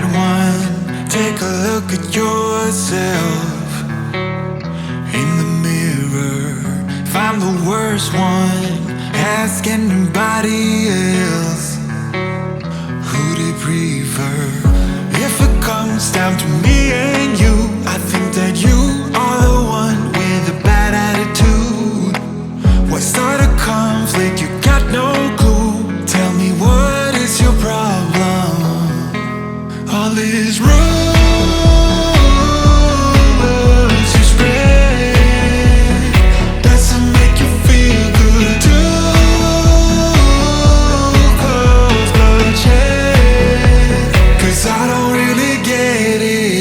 bad one. Take a look at yourself in the mirror. Find the worst one. Ask anybody else who they prefer. If it comes down to me and you, I think that you are the one with a bad attitude. What started a conflict? You got no clue. Tell me, what is your problem? All these rumors you spread, doesn't make you feel good too. Close the check, 'cause I don't really get it.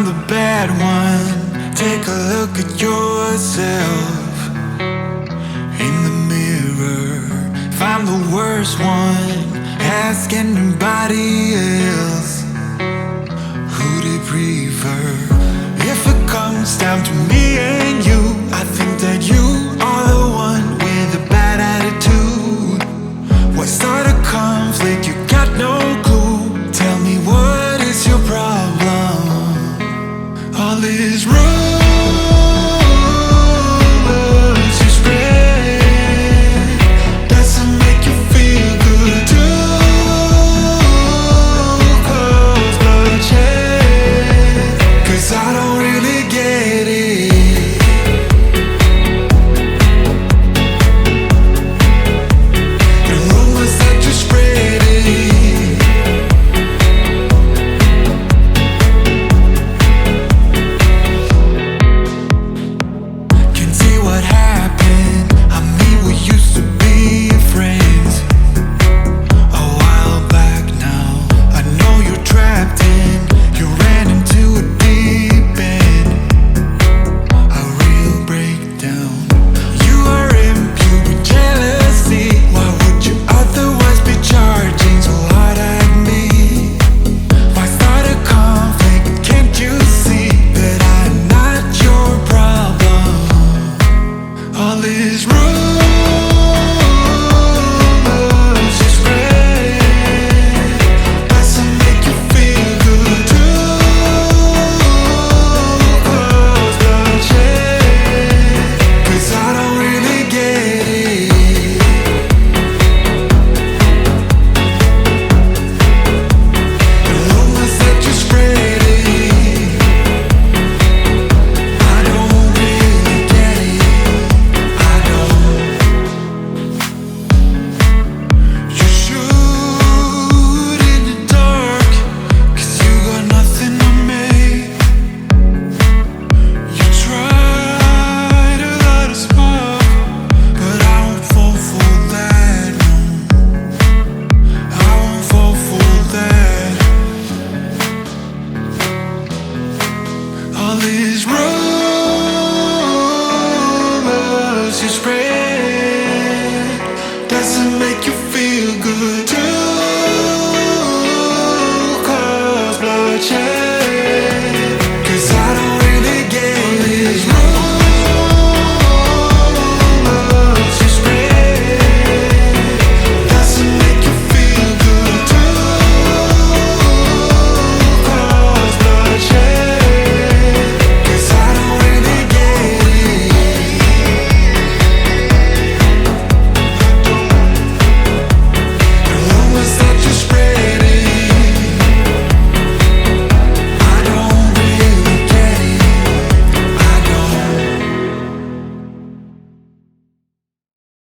find the bad one. Take a look at yourself in the mirror. Find the worst one. Ask anybody else who'd they prefer. If it comes down to me and you, I think that you are the one with a bad attitude. Why start a conflict? You got no clue. Tell me, what is your problem? All is rumors you spread doesn't make you feel good. Too close bloodshed, 'cause I don't really get it. The rumors that you spread it. Can see what happened. I mean, we used to be friends a while back now. I know you're trapped in, you ran into a deep end, a real breakdown. You are imbued with jealousy. Why would you otherwise be charging so hard at me? Why start a conflict? Can't you see that I'm not your problem? All is rumors you spread doesn't make you feel good. Too close bloodshed, 'cause I don't really get it. The rumors that you spread it, I don't really get it. I don't. You shoot in the dark, 'cause you got nothing on me. You try to light a spark, but I won't fall for that. I won't fall for that. All these rumors you spread doesn't make you feel good.